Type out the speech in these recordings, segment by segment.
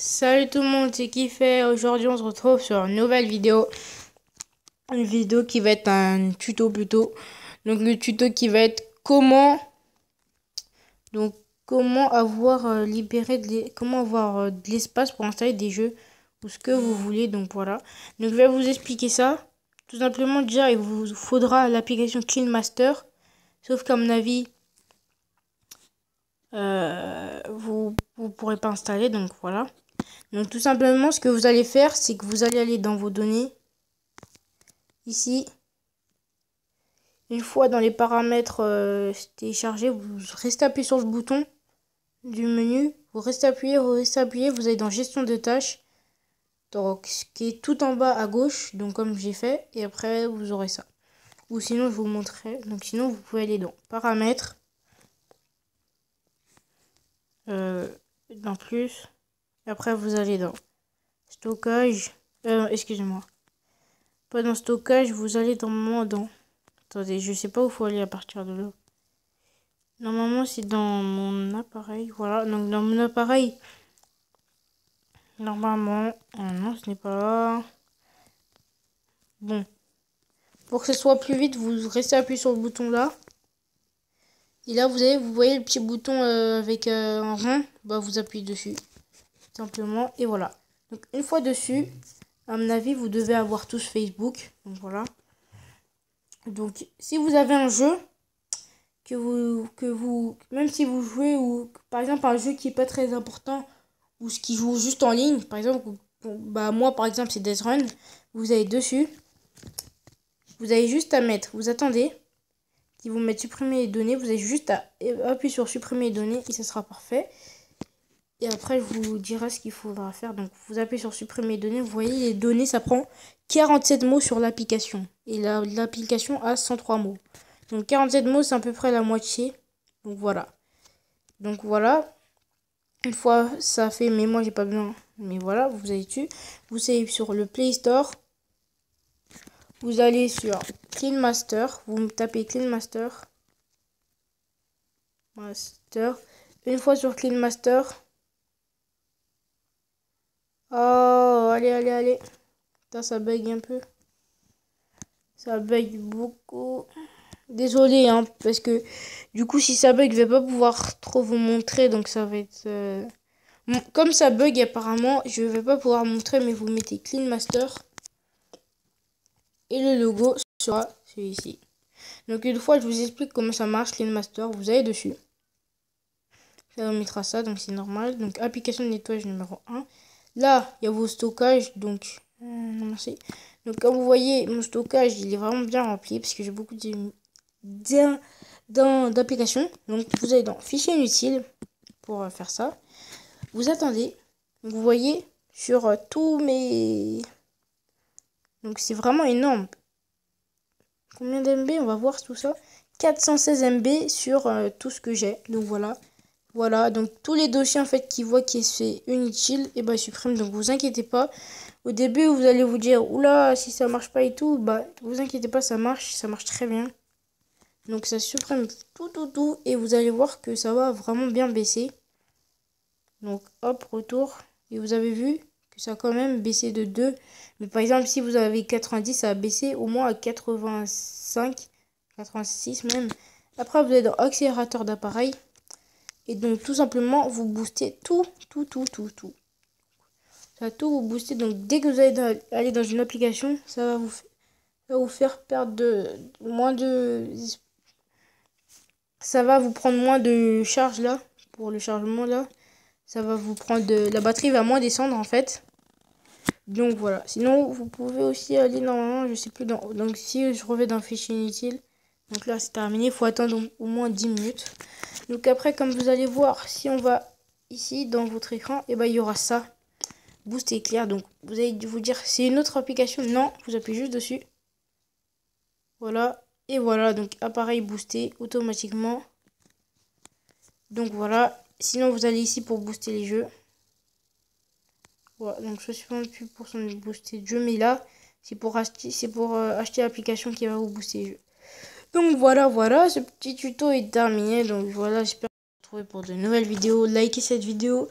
Salut tout le monde, c'est Kiffé. Aujourd'hui on se retrouve sur une nouvelle vidéo. Une vidéo qui va être un tuto plutôt. Donc le tuto qui va être comment avoir comment avoir de l'espace pour installer des jeux ou ce que vous voulez. Donc voilà. Donc je vais vous expliquer ça. Tout simplement déjà il vous faudra l'application Clean Master. Sauf qu'à mon avis vous pourrez pas installer, donc voilà. Donc tout simplement ce que vous allez faire, c'est que vous allez aller dans vos données, ici. Une fois dans les paramètres téléchargés, vous restez appuyé sur le bouton du menu, vous restez appuyé, vous allez dans gestion de tâches, donc ce qui est tout en bas à gauche, donc comme j'ai fait, et après vous aurez ça. Ou sinon je vous montrerai, donc sinon vous pouvez aller dans paramètres, dans plus, et après vous allez dans stockage, excusez-moi, pas dans stockage, vous allez dans attendez, je sais pas où il faut aller à partir de là. Normalement, c'est dans mon appareil. Voilà, donc dans mon appareil, normalement, non, ce n'est pas là. Bon, pour que ce soit plus vite, vous restez appuyé sur le bouton là. Et là, vous voyez le petit bouton avec un rond. Bah, vous appuyez dessus, simplement. Et voilà. Donc, une fois dessus, à mon avis, vous devez avoir tous Facebook. Donc, voilà. Donc, si vous avez un jeu même si vous jouez, ou par exemple un jeu qui est pas très important, ou ce qui joue juste en ligne, par exemple, bah moi par exemple c'est Death Run, vous allez dessus, vous avez juste à mettre, vous attendez qu'ils vous mettent supprimer les données, vous avez juste à appuyer sur supprimer les données et ça sera parfait. Et après je vous dirai ce qu'il faudra faire. Donc vous appuyez sur supprimer les données, vous voyez les données, ça prend 47 mots sur l'application et l'application a 103 mots. Donc 47 mots, c'est à peu près la moitié. Donc voilà. Donc voilà. Une fois ça fait, mais moi j'ai pas besoin. Mais voilà, vous allez dessus. Vous allez sur le Play Store. Vous allez sur Clean Master. Vous tapez Clean Master. Une fois sur Clean Master. Oh, allez. Putain, ça bug un peu. Ça bug beaucoup. Désolé, hein, parce que du coup, si ça bug, je vais pas pouvoir trop vous montrer. Donc ça va être... Comme ça bug apparemment, je vais pas pouvoir montrer, mais vous mettez Clean Master. Et le logo sera celui-ci. Donc une fois, je vous explique comment ça marche, Clean Master. Vous allez dessus. Ça vous mettra ça, donc c'est normal. Donc application de nettoyage numéro 1. Là, il y a vos stockages, donc... non, merci. Donc comme vous voyez, mon stockage, il est vraiment bien rempli, parce que j'ai beaucoup d'applications. Donc vous allez dans Fichier inutile pour faire ça. Vous attendez. Vous voyez sur tous mes... Donc c'est vraiment énorme. Combien d'MB? On va voir tout ça. 416 MB sur tout ce que j'ai. Donc voilà. Voilà. Donc tous les dossiers en fait qui voient que c'est inutile, et bah ils suppriment. Donc vous inquiétez pas. Au début vous allez vous dire oula si ça marche pas et tout. Bah vous inquiétez pas, ça marche très bien. Donc ça supprime tout. Et vous allez voir que ça va vraiment bien baisser. Donc hop, retour. Et vous avez vu que ça a quand même baissé de 2. Mais par exemple, si vous avez 90, ça a baissé au moins à 85, 86 même. Après, vous êtes dans accélérateur d'appareil. Et donc tout simplement, vous boostez tout. Ça va tout vous booster. Donc dès que vous allez aller dans une application, ça va vous faire perdre moins de... Ça va vous prendre moins de charge là. Pour le chargement là. Ça va vous prendre la batterie va moins descendre en fait. Donc voilà. Sinon vous pouvez aussi aller normalement, je sais plus donc si je reviens dans fichier inutile. Donc là c'est terminé. Il faut attendre au moins 10 minutes. Donc après comme vous allez voir, si on va ici dans votre écran, et ben il y aura ça. Boost éclair. Donc vous allez vous dire c'est une autre application. Non, vous appuyez juste dessus. Voilà. Et voilà. Donc appareil boosté automatiquement. Donc voilà. Sinon, vous allez ici pour booster les jeux. Voilà, donc 68% de booster de jeu. Mais là, c'est pour acheter l'application qui va vous booster les jeux. Donc voilà, ce petit tuto est terminé. Donc voilà, j'espère vous retrouver pour de nouvelles vidéos. Likez cette vidéo.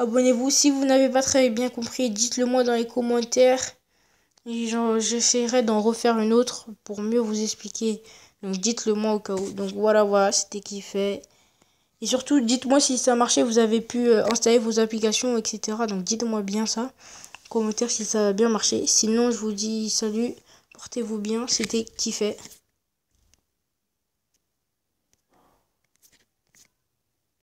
Abonnez-vous. Si vous n'avez pas très bien compris, dites-le moi dans les commentaires. Et j'essaierai d'en refaire une autre pour mieux vous expliquer. Donc dites-le moi au cas où. Donc voilà, c'était kiffé. Et surtout, dites-moi si ça marchait, vous avez pu installer vos applications, etc. Donc dites-moi bien ça. En commentaire si ça a bien marché. Sinon, je vous dis salut. Portez-vous bien. C'était kiffé.